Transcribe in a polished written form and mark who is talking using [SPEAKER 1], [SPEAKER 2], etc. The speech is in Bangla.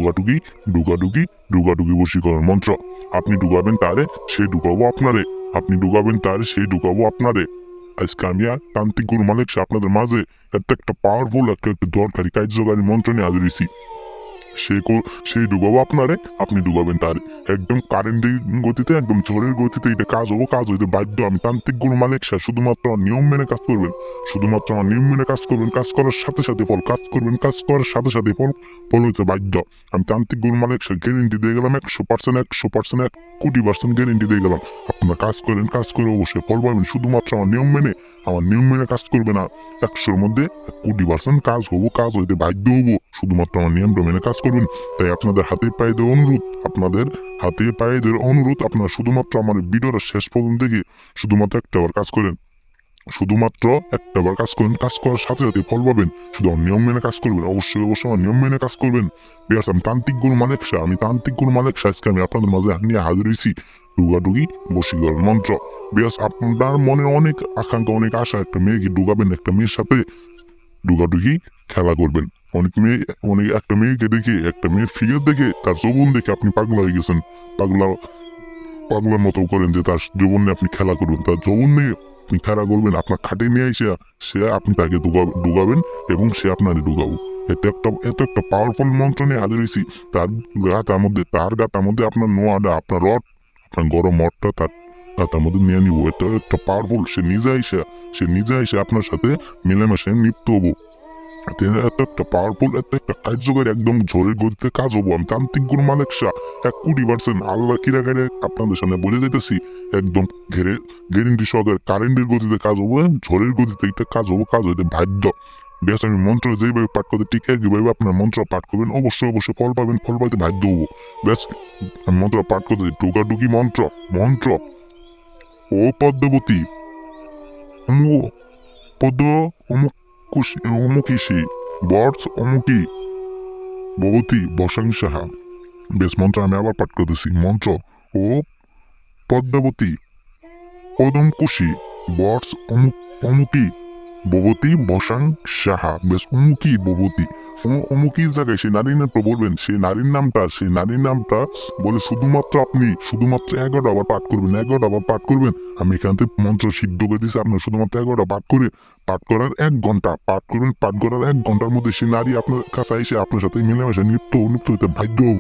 [SPEAKER 1] ডুগাডুগি ডুগাডুগি ডুগাডুগি বশীকরণ মন্ত্র। আপনি ডুগাবেন তারে, সে ডুগাবো আপনারে। আপনি ডুগাবেন তারে, সে ডুগাবো আপনারে। আজকে আমি আর তান্ত্রিক গুরু মালিক শাহ আপনাদের মাঝে একটা পাওয়ারফুল একটা দরকারি কার্যকারী মন্ত্র নিয়ে হাজির হইছি। সেই ডুবাবো আপনারে, আপনি ডুবাবেন তারে। একদম কারেন্টের গতিতে, একদম ঝড়ের গতিতে এটা কাজ হইতে বাধ্য। আমি তান্ত্রিক গুরু মালিক শাহ, শুধুমাত্র আমার নিয়ম মেনে কাজ করবেন। শুধুমাত্র আমার নিয়ম মেনে কাজ করবেন। কাজ করার সাথে সাথে ফল, কাজ করবেন, কাজ করার সাথে সাথে ফল হইতে বাধ্য। আমি তান্ত্রিক গুরু মালিক শাহ গ্যারেন্টি দিয়ে গেলাম 100%, 100%, 1,000,000% গ্যারেন্টি দিয়ে গেলাম। আপনারা কাজ করেন, কাজ করে অবশ্যই ফল পাবেন। শুধুমাত্র আমার নিয়ম মেনে কাজ করবে না। 100-র মধ্যে 1,000,000% কাজ হইতে বাধ্য হবো। শুধুমাত্র আমার নিয়মটা মেনে কাজ করবেন। তাই আপনাদের হাতে পায়ে দেওয়া অনুরোধ, আপনারা শুধুমাত্র আমার ভিডিওটা শেষ পর্যন্ত দেখে শুধুমাত্র একটাবার কাজ করেন। শুধুমাত্র একটাবার কাজ করেন। কাজ করার সাথে সাথে ফল পাবেন। শুধু আমার নিয়ম মেনে কাজ করবেন। অবশ্যই আমার নিয়ম মেনে কাজ করবেন। ঠিক আছে, আমি তান্ত্রিক গুরু মালিক শাহ, আজকে আমি আপনাদের মাঝে নিয়ে হাজির হয়েছি ডুগাডুগি বশীকরণ মন্ত্র। বেশ, আপনার মনে অনেক আকাঙ্ক্ষা, অনেক আশা, একটা মেয়েকে ডুগাবেন, একটা মেয়ের সাথে ডুগাডুগি খেলা করবেন। একটা মেয়েকে দেখে, একটা মেয়ের ফিগার দেখে, তার যৌবন দেখে আপনি পাগলা হয়ে গেছেন। পাগলার মতো করেন যে তার যৌবন নিয়ে আপনি খেলা করবেন। তার যৌবন নিয়ে আপনি খেলা করবেন। আপনার খাটে নিয়ে সে আপনি তাকে ডুগাবেন এবং সে আপনারে ডুগাবো। এত একটা পাওয়ারফুল মন্ত্র নিয়ে হাজির হয়েছি। তার গাতার মধ্যে আপনার নোয়াটা, আপনার রড, আপনার গরম মঠটা তার গাতার মধ্যে নিয়ে নিবো। এটা একটা পাওয়ারফুল। সে নিজে এসে আপনার সাথে মিলেমিশে লিপ্ত হবো। এত একটা পাওয়ারফুল, এত একটা কার্যকরী, একদম ঝড়ের গতিতে কাজ হবো। আমি তান্ত্রিক গুরু মালিক শাহ 1,000,000% আল্লাহ কিরাকারে আপনাদের সামনে বলে দিতেছি। একদম গ্যারেন্টি সহকারে কারেন্টের গতিতে কাজ হবো, ঝড়ের গতিতে এটা কাজ হইতে বাধ্য। বেশ, আমি মন্ত্র যেভাবে পাঠ করতে ঠিক একইভাবে আপনার মন্ত্র পাঠ করবেন। অবশ্যই ফল পাবেন, ফল পাইতে বাধ্য হবো। বেশ, আমি মন্ত্র পাঠ করতে ডুগাডুগি মন্ত্র। ও পদ্মবতী পদ্ম অমুকিসি বর্ষ অমুকি ভবতী বসাং সাহা। বেশ, মন্ত্র আমি আবার পাঠ করতেছি। মন্ত্র ও পদ্মাবতী পদমকুশি বর্ষ অমুকি ভবতী বসাং সাহা। বেশ, অমুকি ভবতী, অমুকি জায়গায় সেই নারীর নামটা বলবেন। সেই নারীর নামটা বলে শুধুমাত্র 11টা আবার পাঠ করবেন। 11টা আবার পাঠ করবেন। আমি এখান থেকে মন্ত্র সিদ্ধ করে দিচ্ছি। আপনার শুধুমাত্র 11টা পাঠ করার 1 ঘন্টা পাঠ করবেন। পাঠ করার 1 ঘন্টার মধ্যে সেই নারী আপনার কাছে এসে আপনার সাথে মিলেমিশে নিত্য হইতে বাধ্য হবে।